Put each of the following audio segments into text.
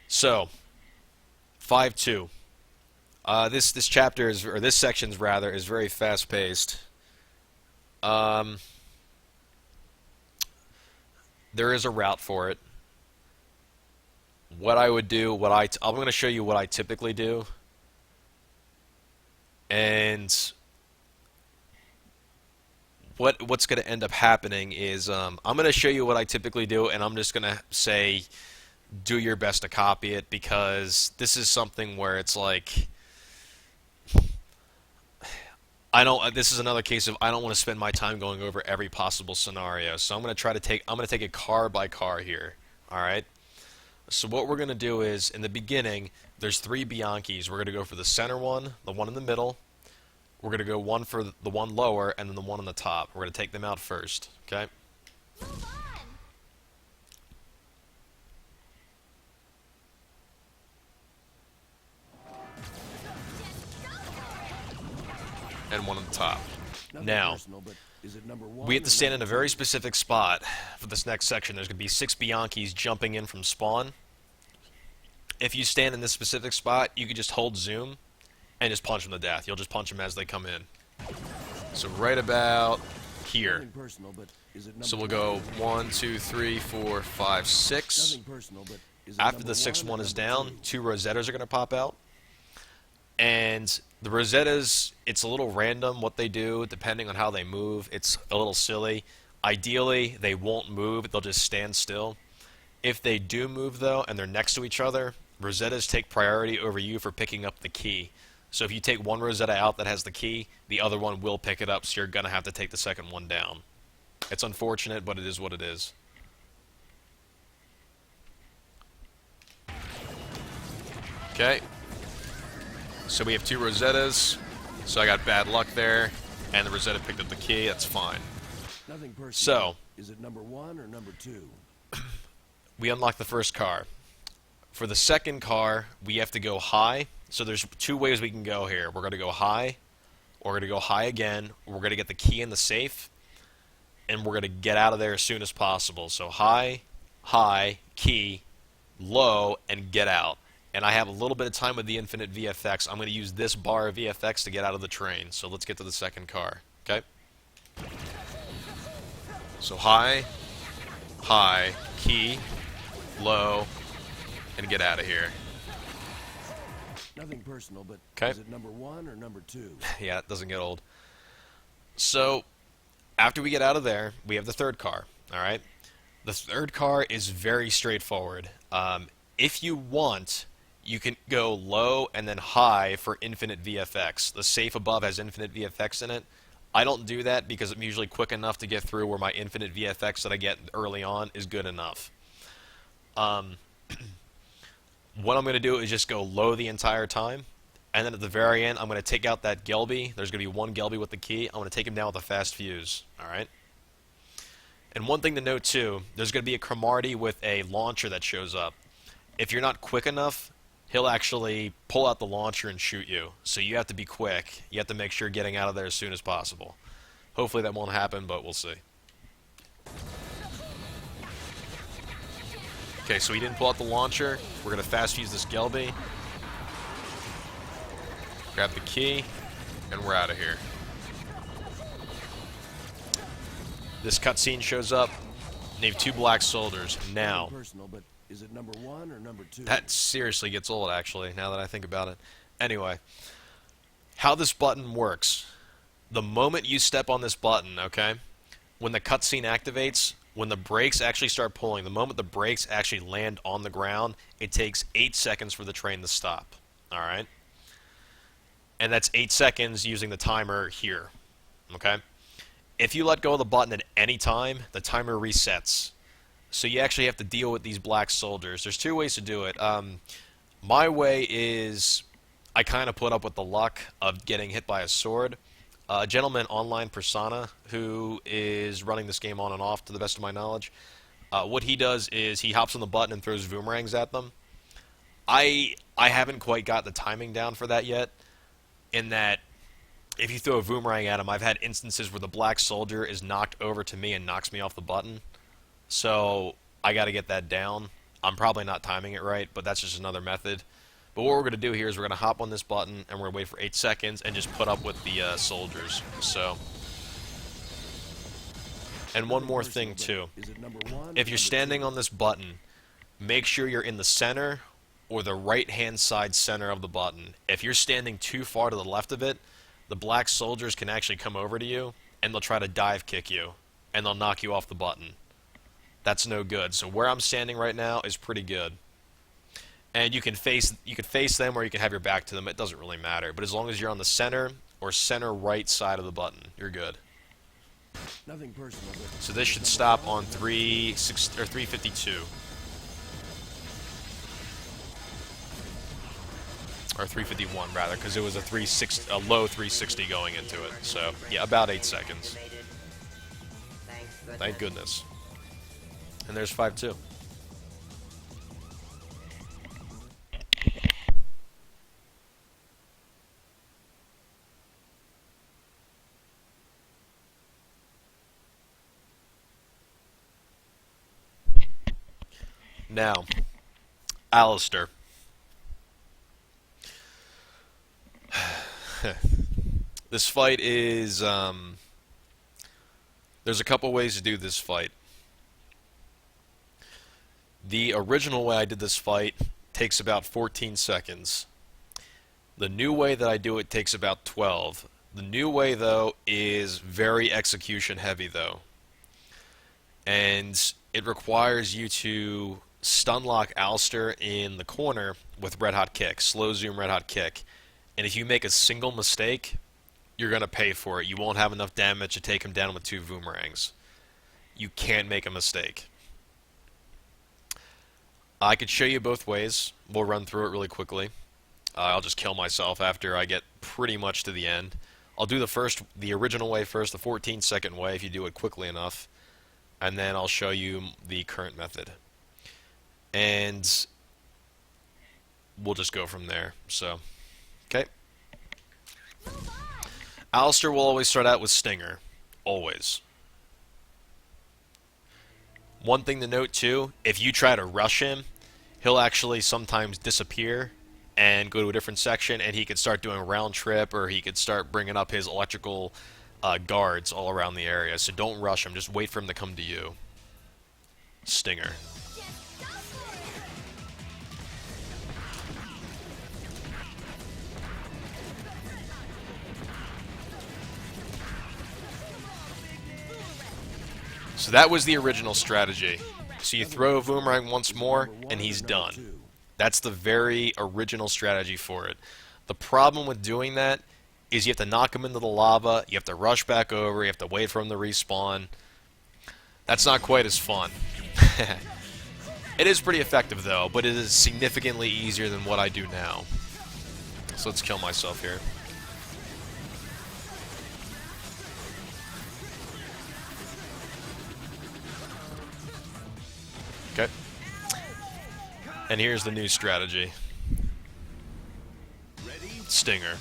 So, 5-2. This chapter is, or this section's rather, is very fast paced. Um, there is a route for it. What I would do, I'm going to show you what I typically do, and what's going to end up happening is I'm going to show you what I typically do, and I'm just going to say do your best to copy it because this is something where it's like I don't. This is another case of I don't want to spend my time going over every possible scenario. So I'm going to try to take. I'm going to take it car by car here. All right. So what we're going to do is in the beginning, there's 3 Bianchis. We're going to go for the center one, the one in the middle. We're going to go one for the one lower, and then the one on the top. We're going to take them out first. Okay. And one on the top. Now, we have to stand in a very specific spot for this next section. There's going to be 6 Bianchis jumping in from spawn. If you stand in this specific spot, you can just hold zoom and just punch them to death. You'll just punch them as they come in. So right about here. So we'll go 1, 2, 3, 4, 5, 6. After the 6th one is down, 2 Rosettas are going to pop out. And the Rosettas, it's a little random what they do depending on how they move. It's a little silly. Ideally, they won't move. They'll just stand still. If they do move, though, and they're next to each other, Rosettas take priority over you for picking up the key. So if you take one Rosetta out that has the key, the other one will pick it up, so you're going to have to take the second one down. It's unfortunate, but it is what it is. Okay. So we have 2 Rosettas, so I got bad luck there, and the Rosetta picked up the key. That's fine. So, is it number 1 or number 2? We unlock the first car. For the second car, we have to go high. So there's 2 ways we can go here. We're going to go high, or we're going to go high again. We're going to get the key in the safe, and we're going to get out of there as soon as possible. So high, high, key, low, and get out. And I have a little bit of time with the infinite VFX. I'm going to use this bar of VFX to get out of the train. So let's get to the second car. Okay? So high, high, key, low, and get out of here. Nothing personal, but okay. Is it number 1 or number 2? Yeah, it doesn't get old. So after we get out of there, we have the third car. All right? The third car is very straightforward. If you want, you can go low and then high for infinite VFX. The safe above has infinite VFX in it. I don't do that because I'm usually quick enough to get through where my infinite VFX that I get early on is good enough. What I'm going to do is just go low the entire time. And then at the very end, I'm going to take out that Gelby. There's going to be 1 Gelby with the key. I'm going to take him down with a fast fuse. Alright? And one thing to note too, there's going to be a Cromartie with a launcher that shows up. If you're not quick enough, he'll actually pull out the launcher and shoot you. So you have to be quick. You have to make sure you're getting out of there as soon as possible. Hopefully that won't happen, but we'll see. Okay, so he didn't pull out the launcher. We're going to fast fuse this Gelby. Grab the key, and we're out of here. This cutscene shows up. They have 2 black soldiers. Now, personal, but is it number 1 or number 2? that seriously gets old, actually, now that I think about it. Anyway, how this button works. The moment you step on this button, okay, when the cutscene activates, when the brakes actually start pulling, the moment the brakes actually land on the ground, it takes 8 seconds for the train to stop. Alright? And that's 8 seconds using the timer here. Okay? If you let go of the button at any time, the timer resets. So you actually have to deal with these black soldiers. There's 2 ways to do it. My way is I kind of put up with the luck of getting hit by a sword. A gentleman online, Persona, who is running this game on and off to the best of my knowledge, what he does is he hops on the button and throws boomerangs at them. I haven't quite got the timing down for that yet, in that if you throw a boomerang at him, I've had instances where the black soldier is knocked over to me and knocks me off the button. So I got to get that down. I'm probably not timing it right, but that's just another method. But what we're going to do here is we're going to hop on this button, and we're going to wait for 8 seconds and just put up with the soldiers. So, and one Nothing more personal, thing but too. is it number 1 or If you're number standing 2? on this button, make sure you're in the center or the right-hand side center of the button. If you're standing too far to the left of it, the black soldiers can actually come over to you, and they'll try to dive kick you, and they'll knock you off the button. That's no good. So where I'm standing right now is pretty good. And you can face them or you can have your back to them. It doesn't really matter. But as long as you're on the center or center right side of the button, you're good. Nothing personal, but So this is it should number stop 1 on or number 352 or 351 rather, because it was a low 360 going into it. So yeah, about 8 seconds. Thank goodness. And there's 5-2. Now, Alistair. This fight is, there's a couple ways to do this fight. The original way I did this fight takes about 14 seconds. The new way that I do it takes about 12. The new way, though, is very execution heavy, though. And it requires you to stun lock Alistair in the corner with red hot kick, slow zoom red hot kick. And if you make a single mistake, you're going to pay for it. You won't have enough damage to take him down with 2 boomerangs. You can't make a mistake. I could show you both ways. We'll run through it really quickly. I'll just kill myself after I get pretty much to the end. I'll do the original way first, the 14-second way, if you do it quickly enough. And then I'll show you the current method. And we'll just go from there. So, okay. Alistair will always start out with Stinger. Always. One thing to note too, if you try to rush him, he'll actually sometimes disappear and go to a different section, and he could start doing a round trip, or he could start bringing up his electrical guards all around the area. So don't rush him, just wait for him to come to you. Stinger. So that was the original strategy. So you throw a boomerang once more, and he's done. That's the very original strategy for it. The problem with doing that is you have to knock him into the lava, you have to rush back over, you have to wait for him to respawn. That's not quite as fun. It is pretty effective though, but it is significantly easier than what I do now. So let's kill myself here. Okay. And here's the new strategy. Stinger.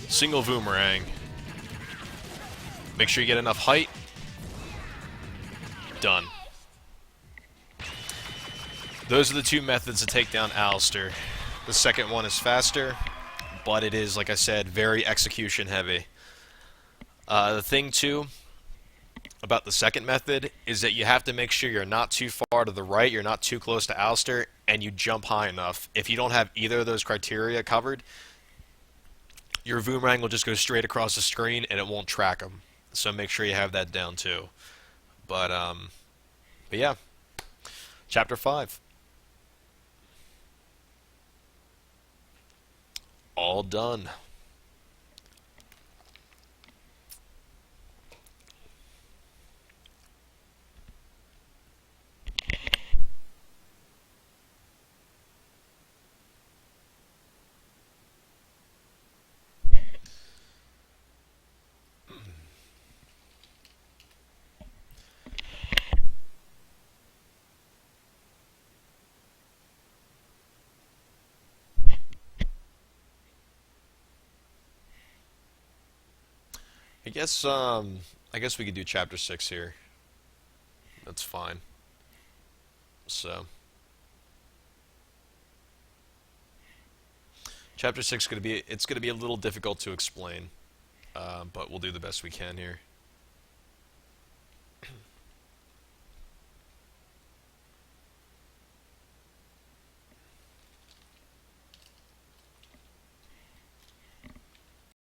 Single boomerang. Make sure you get enough height. Done. Those are the two methods to take down Alistair. The second one is faster, but it is, like I said, very execution heavy. The thing, too, about the second method is that you have to make sure you're not too far to the right, you're not too close to Alistair, and you jump high enough. If you don't have either of those criteria covered, your boomerang will just go straight across the screen and it won't track him. So make sure you have that down too. But yeah. Chapter 5. All done. I guess we could do chapter 6 here. That's fine. So, chapter 6 it's going to be a little difficult to explain, but we'll do the best we can here.